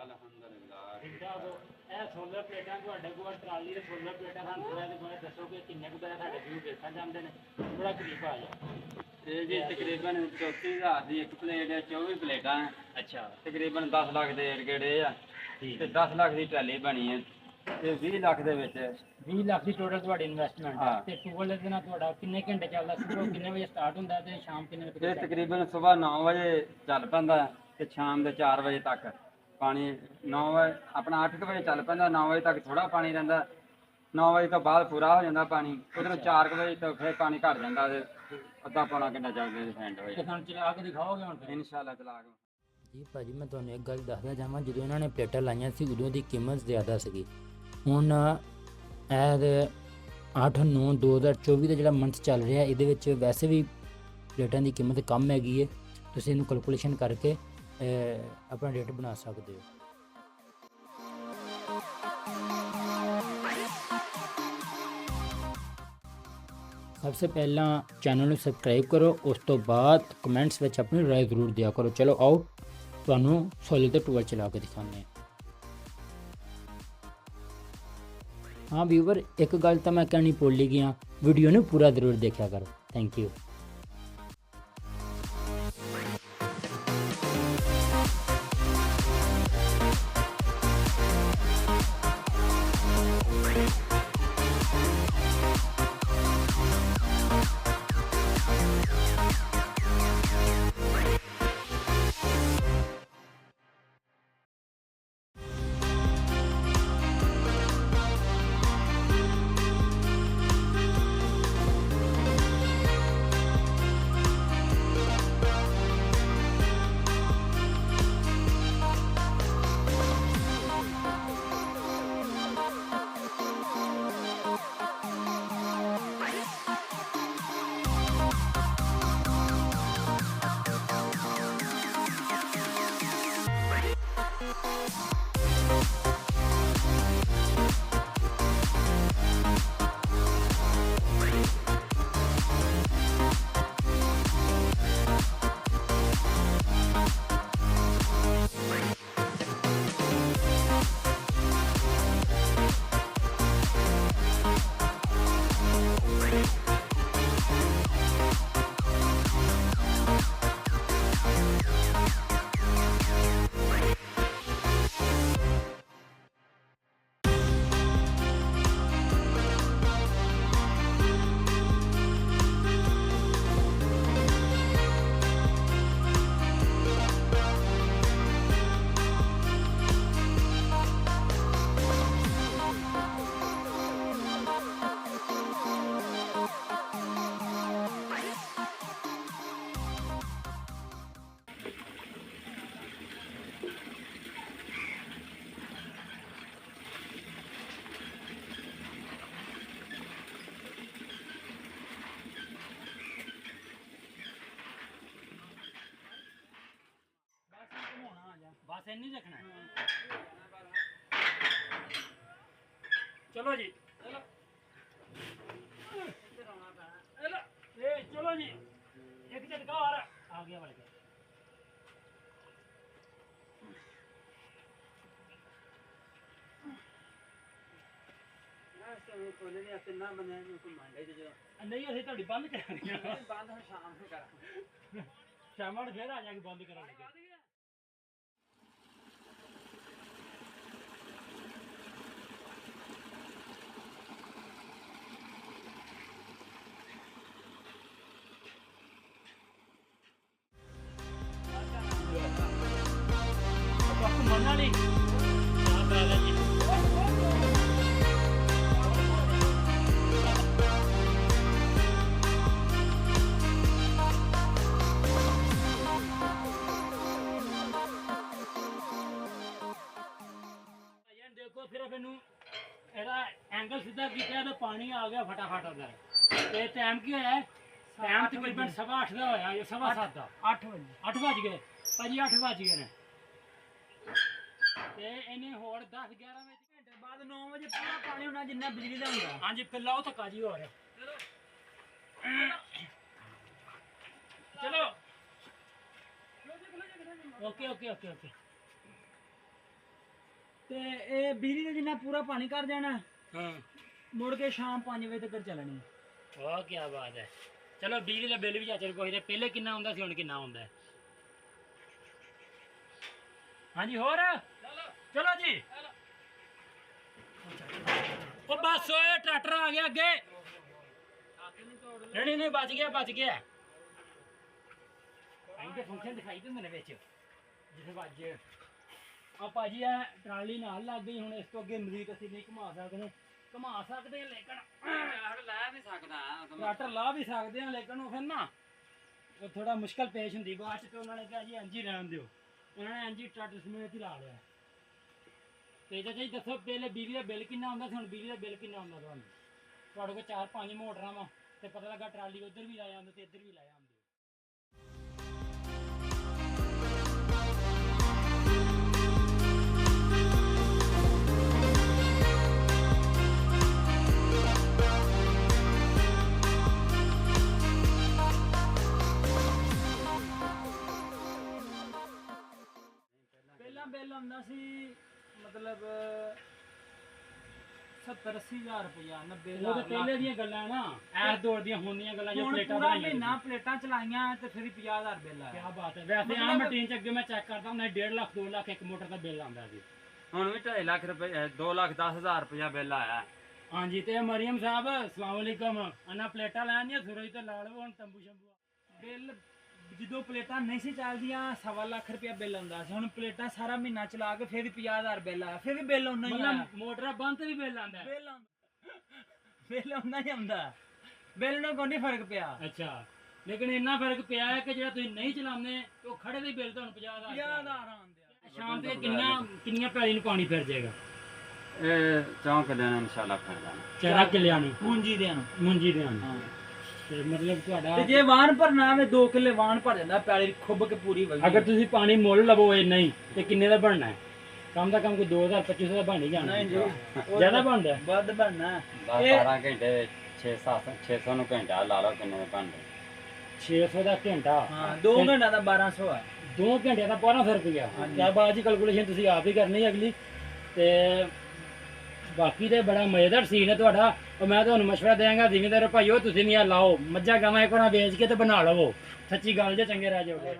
ਅਲਹਮਦੁਲਿਲਾ ਠੀਕ ਠਾਕ ਹੋ। ਇਹ 16 ਪਲੇਟਾਂ ਤੁਹਾਡੇ ਕੋਲ ਟਰਾਲੀ ਦੇ 16 ਪਲੇਟਾਂ ਸਾਨੂੰ ਥੋੜ੍ਹਾ ਜਿਹਾ ਬਾਰੇ ਦੱਸੋ ਕਿ ਕਿੰਨੇ ਕੁ ਪੈਸੇ ਸਾਡੇ ਵੀਊ ਦੇਖਣ ਜਾਂਦੇ ਨੇ ਥੋੜਾ ਕਰੀਬ ਆ ਜਾ। ਇਹ ਜੀ ਤਕਰੀਬਨ 34,000 ਦੀ ਇੱਕ ਪਲੇਟ ਹੈ, 24 ਪਲੇਟਾਂ ਹੈ। ਅੱਛਾ ਤਕਰੀਬਨ 10 ਲੱਖ ਦੇ ਏੜ ਗੇੜੇ ਆ ਠੀਕ ਤੇ 10 ਲੱਖ ਦੀ ਟਰਾਲੀ ਬਣੀ ਹੈ ਤੇ 20 ਲੱਖ ਦੇ ਵਿੱਚ 20 ਲੱਖ ਦੀ ਟੋਟਲ ਤੁਹਾਡੀ ਇਨਵੈਸਟਮੈਂਟ ਹੈ। ਹਾਂ। ਤੇ ਟੂਲ ਦੇ ਨਾਲ ਤੁਹਾਡਾ ਕਿੰਨੇ ਘੰਟੇ ਚੱਲਦਾ ਸੁਬਹ ਕਿੰਨੇ ਵਜੇ ਸਟਾਰਟ ਹੁੰਦਾ ਤੇ ਸ਼ਾਮ ਕਿੰਨੇ ਵਜੇ ਇਹ ਤੱਕ ਤਕਰੀਬਨ ਸਵੇਰ 9 ਵਜੇ ਚੱਲ ਪੈਂਦਾ ਤੇ ਸ਼ਾਮ ਦੇ 4 ਵਜੇ ਤੱਕ ਪਾਣੀ 9 ਵਜੇ ਆਪਣਾ 8 ਵਜੇ ਚੱਲ ਪੈਂਦਾ, 9 ਵਜੇ ਤੱਕ ਥੋੜਾ ਪਾਣੀ ਰਹਿੰਦਾ, 9 ਵਜੇ ਤੋਂ ਬਾਅਦ ਪੂਰਾ ਹੋ ਜਾਂਦਾ ਪਾਣੀ। ਉਧਰੋਂ 4 ਵਜੇ ਤੋਂ ਫਿਰ ਪਾਣੀ ਘਟ ਜਾਂਦਾ ਤੇ ਅੱਧਾ ਪੌਣਾ ਘੰਟਾ ਚੱਲਦੇ ਤੇ ਫੈਂਡ ਹੋ ਤੇ ਜਾਂਦਾ। ਸਾਨੂੰ ਚਲਾ ਕੇ ਦਿਖਾਓਗੇ ਹੁਣ ਫਿਰ? ਇਨਸ਼ਾਅੱਲਾ ਚਲਾ ਕੇ ਜੀ ਭਾਜੀ ਮੈਂ ਤੁਹਾਨੂੰ ਇੱਕ ਗੱਲ ਦੱਸਦਾ ਚਾਹਾਂ, ਜਦੋਂ ਇਹਨਾਂ ਨੇ ਪਲੇਟਾਂ ਲਾਈਆਂ ਸੀ ਉਦੋਂ ਦੀ ਕੀਮਤ ਜ਼ਿਆਦਾ ਸੀਗੀ। ਹੁਣ ਇਹ 8/9/2024 ਦਾ ਜਿਹੜਾ ਮੰਥ ਚੱਲ ਰਿਹਾ ਇਹਦੇ ਵਿੱਚ ਵੈਸੇ ਵੀ ਪਲੇਟਾਂ ਦੀ ਕੀਮਤ ਕਮ ਹੈਗੀ ਹੈ। ਤੁਸੀਂ ਇਹਨੂੰ ਕੈਲਕੂਲੇਸ਼ਨ ਕਰਕੇ ਆਪਣਾ ਰੇਟ ਬਣਾ ਸਕਦੇ ਹੋ। ਸਭ ਤੋਂ ਪਹਿਲਾਂ ਚੈਨਲ ਨੂੰ ਸਬਸਕ੍ਰਾਈਬ ਕਰੋ, ਉਸ ਤੋਂ ਬਾਅਦ ਕਮੈਂਟਸ ਵਿੱਚ ਆਪਣੀ ਰਾਏ ਜ਼ਰੂਰ ਦਿਆ ਕਰੋ। ਚਲੋ ਆਓ ਤੁਹਾਨੂੰ ਸੋਲਰ ਦੇ ਟੂਲ ਚਲਾ ਕੇ ਦਿਖਾਉਂਦੇ ਹਾਂ। ਹਾਂ ਵੀਵਰ, ਇੱਕ ਗੱਲ ਤਾਂ ਮੈਂ ਕਹਿਣੀ ਭੁੱਲ ਹੀ ਗਿਆ, ਵੀਡੀਓ ਨੂੰ ਪੂਰਾ ਜ਼ਰੂਰ ਦੇਖਿਆ ਕਰੋ। Thank you. बस इन्नी रखना है। चलो जी चलो जी एक झटका और आ गया वाले नहीं अभी थोड़ी बंद कर शाम फिर आ जाएगी बंद करा मनाली देखो सिर्फ इनू एंगल सीधा किया तो पानी आ गया फटाफट अंदर। ये टाइम की है टाइम तकरीबन 8:15 का होया, ये 7:15 का 8 बज गए भाजी 8 बज गए ने ते इन्हें होर 10-11 घंटे बाद 9 बजे पूरा पानी होना जिन्ना बिजली का होंगे। हाँ जी फिर लाओ तो काजी हो रहा चलो ओके ओके ओके ओके ਤੇ ਇਹ ਬਿਜਲੀ ਦਾ ਜਿੰਨਾ ਪੂਰਾ ਪਾਣੀ ਕਰ ਜਾਣਾ ਹਾਂ ਮੁੜ ਕੇ ਸ਼ਾਮ 5 ਵਜੇ ਤੱਕ ਚੱਲਣੀ। ਵਾਹ ਕੀ ਬਾਤ ਹੈ। ਚਲੋ ਬਿਜਲੀ ਦਾ ਬਿੱਲ ਵੀ ਚਾਚਾ ਨੂੰ ਪੁੱਛਦੇ, ਪਹਿਲੇ ਕਿੰਨਾ ਹੁੰਦਾ ਸੀ ਹੁਣ ਕਿੰਨਾ ਹੁੰਦਾ ਹੈ? ਹਾਂਜੀ ਹੋਰ ਚਲੋ ਜੀ। ਉਹ ਬਸ ਓਏ ਟਰੈਕਟਰ ਆ ਗਿਆ ਅੱਗੇ। ਨਹੀਂ ਨਹੀਂ ਬਚ ਗਿਆ ਬਚ ਗਿਆ। ਇਹਦੇ ਫੰਕਸ਼ਨ ਦਿਖਾਈ ਦਿੰਦੇ ਨੇ ਵਿੱਚ ਜਿੱਥੇ ਵੱਜ ਆ ਭਾਜੀ ਆ ਟਰਾਲੀ ਨਾਲ ਲੱਗ ਗਈ। ਹੁਣ ਇਸ ਤੋਂ ਅੱਗੇ ਮਜ਼ੀਦ ਅਸੀਂ ਨਹੀਂ ਘੁਮਾ ਸਕਦੇ ਹਾਂ ਲੇਕਿਨ ਲੈ ਨਹੀਂ ਸਕਦਾ ਟਰੈਕਟਰ ਲਾ ਵੀ ਸਕਦੇ ਹਾਂ ਲੇਕਿਨ ਉਹ ਫਿਰ ਨਾ ਉਹ ਥੋੜਾ ਮੁਸ਼ਕਲ ਪੇਸ਼ ਹੁੰਦੀ ਬਾਅਦ ਚ। ਤੇ ਉਹਨਾਂ ਨੇ ਕਿਹਾ ਜੀ ਇੰਜ ਹੀ ਰਹਿਣ ਦਿਓ, ਉਹਨਾਂ ਨੇ ਇੰਜ ਹੀ ਟਰੈਕਟਰ ਸਮੇਤ ਹੀ ਲਾ ਲਿਆ। ਤੇ ਚਾਚਾ ਜੀ ਦੱਸੋ ਪਹਿਲੇ ਬਿਜਲੀ ਦਾ ਬਿੱਲ ਕਿੰਨਾ ਹੁੰਦਾ ਸੀ, ਹੁਣ ਬਿਜਲੀ ਦਾ ਬਿੱਲ ਕਿੰਨਾ ਹੁੰਦਾ ਤੁਹਾਨੂੰ? ਤੁਹਾਡੇ ਕੋਲ 4-5 ਮੋਟਰਾਂ ਵਾ ਤੇ ਪਤਾ ਲੱਗਾ ਟਰਾਲੀ ਉੱਧਰ ਵੀ ਲਾਇਆ ਹੁੰਦਾ ਤੇ ਇੱਧਰ ਵੀ ਲਾਇਆ ਹੁੰਦਾ। ਪਹਿਲਾਂ ਬਿੱਲ ਆਉਂਦਾ ਸੀ ਮਤਲਬ 70-80 ਹਜ਼ਾਰ ਰੁਪਇਆ, 90 ਉਹ ਤਾਂ ਪਹਿਲੇ ਦੀਆਂ ਗੱਲਾਂ ਨਾ ਐਸ ਦੌਰ ਦੀਆਂ ਹੁਣ ਦੀਆਂ ਗੱਲਾਂ ਜੋ ਹੁਣ ਪਲੇਟਾਂ ਪੂਰਾ ਬਣਾਈਆਂ ਮਹੀਨਾ ਪਲੇਟਾਂ ਚਲਾਈਆਂ ਤੇ ਫਿਰ 50,000 ਬਿੱਲ ਆਇਆ। ਕੀ ਬਾਤ ਹੈ। ਵੈਸੇ ਆਮ ਮਟੀਨ ਚ ਅੱਗੇ ਮੈਂ ਚੈੱਕ ਕਰਦਾ ਹੁੰਦਾ 1.5 ਲੱਖ 2 ਲੱਖ ਇੱਕ ਮੋਟਰ ਦਾ ਬਿੱਲ ਆਉਂਦਾ ਸੀ। ਹੁਣ ਵੀ 2.5 ਲੱਖ ਰੁਪਏ 2,10,000 ਰੁਪਇਆ ਬਿੱਲ ਆਇਆ। ਹਾਂਜੀ ਤੇ ਮਰੀਮ ਸਾਹਿਬ ਅਸਲਾਮ ਵਾਲੇਕਮ। ਅਨਾ ਪਲੇਟਾਂ ਲੈਣੀਆਂ ਸੂਰਜ ਤੇ ਲਾ ਲਵੋ ਹੁਣ ਤੰਬੂ ਸ਼ੰਬੂ। ਬਿੱਲ ਜਦੋਂ ਪਲੇਟਾਂ ਨਹੀਂ ਸੀ ਚੱਲਦੀਆਂ 1.25 ਲੱਖ ਰੁਪਇਆ ਬਿੱਲ ਆਉਂਦਾ ਸੀ। ਹੁਣ ਪਲੇਟਾਂ ਸਾਰਾ ਮਹੀਨਾ ਚਲਾ ਕੇ ਫਿਰ 50,000 ਬਿੱਲ ਆਇਆ, ਫਿਰ ਵੀ ਬਿੱਲ ਆਉਣਾ ਹੀ ਆਇਆ। ਮਤਲਬ ਮੋਟਰਾਂ ਬੰਦ ਤੇ ਵੀ ਬਿੱਲ ਆਉਂਦਾ ਹੈ। ਬਿੱਲ ਆਉਂਦਾ ਹੀ ਆਉਂਦਾ, ਬਿੱਲ ਨਾਲ ਕੋਈ ਫਰਕ ਪਿਆ। ਅੱਛਾ ਲੇਕਿਨ ਇੰਨਾ ਫਰਕ ਪਿਆ ਹੈ ਕਿ ਜਿਹੜਾ ਤੁਸੀਂ ਨਹੀਂ ਚਲਾਉਂਦੇ ਤੇ ਉਹ ਖੜੇ ਦੇ ਬਿੱਲ ਤੁਹਾਨੂੰ 50,000 ਆਉਂਦੇ। ਸ਼ਾਮ ਤੇ ਕਿੰਨੀਆਂ ਪੈਲੀ ਨੂੰ ਪਾਣੀ ਫਿਰ ਜਾਏਗਾ? ਇਹ 4 ਕਿੱਲਿਆਂ ਨੂੰ ਇਨਸ਼ਾਅੱਲਾ ਫਿਰ ਜਾਣਾ। 4 ਕਿੱਲਿਆਂ ਨੂੰ ਪੂੰਜੀ ਦੇ ਨੂੰ। ਮੁੰਜੀ ਦੇ ਨੂੰ। ਤੇ ਮਤਲਬ ਤੁਹਾਡਾ ਤੇ ਜੇ ਵਾਹਣ ਭਰਨਾ ਹੋਵੇ 2 ਕਿੱਲੇ ਵਾਹਣ ਭਰ ਜਾਂਦਾ ਪੈਲੀ ਖੁੱਬ ਕੇ ਪੂਰੀ ਵਧੀਆ। ਅਗਰ ਤੁਸੀਂ ਪਾਣੀ ਮੁੱਲ ਲਵੋ ਇਹ ਨਹੀਂ ਤੇ ਕਿੰਨੇ ਦਾ ਬਣਨਾ ਹੈ? ਕਮ ਦਾ ਕਮ ਕੋਈ 2000-2500 ਦਾ ਬਣ ਹੀ ਜਾਣਾ। ਨਹੀਂ ਜੀ ਜ਼ਿਆਦਾ ਬਣਦਾ ਵੱਧ ਬਣਨਾ। 12 ਘੰਟੇ 600 ਨੂੰ ਘੰਟਾ ਲਾ ਲਓ ਕਿੰਨੇ ਦੇ ਬਣਦੇ। 600 ਦਾ ਘੰਟਾ। ਹਾਂ 2 ਘੰਟਿਆਂ ਦਾ 1200 ਆ। 2 ਘੰਟਿਆਂ ਦਾ 1200 ਰੁਪਇਆ। ਕਿਆ ਬਾਤ ਜੀ, ਕੈਲਕੂਲੇਸ਼ਨ ਤੁਸੀਂ ਆਪ ਹੀ ਕਰਨੀ ਹੈ ਅਗਲੀ। ਤੇ ਬਾਕੀ ਤੇ ਬੜਾ ਮਜ਼ੇਦਾਰ ਸੀਨ ਹੈ ਤੁਹਾਡਾ। ਉਹ ਮੈਂ ਤੁਹਾਨੂੰ ਮਸ਼ਵਰਾ ਦੇਵਾਂਗਾ ਜ਼ਿਮੀਂਦਾਰ ਭਾਈਓ ਤੁਸੀਂ ਵੀ ਆ ਲਾਓ ਮੱਝਾਂ ਗਾਵਾਂ ਇੱਕ ਵਾਰ ਵੇਚ ਕੇ ਤੇ ਬਣਾ ਲਵੋ। ਸੱਚੀ ਗੱਲ ਜੇ ਚੰਗੇ ਰਹਿ ਜਾਓਗੇ।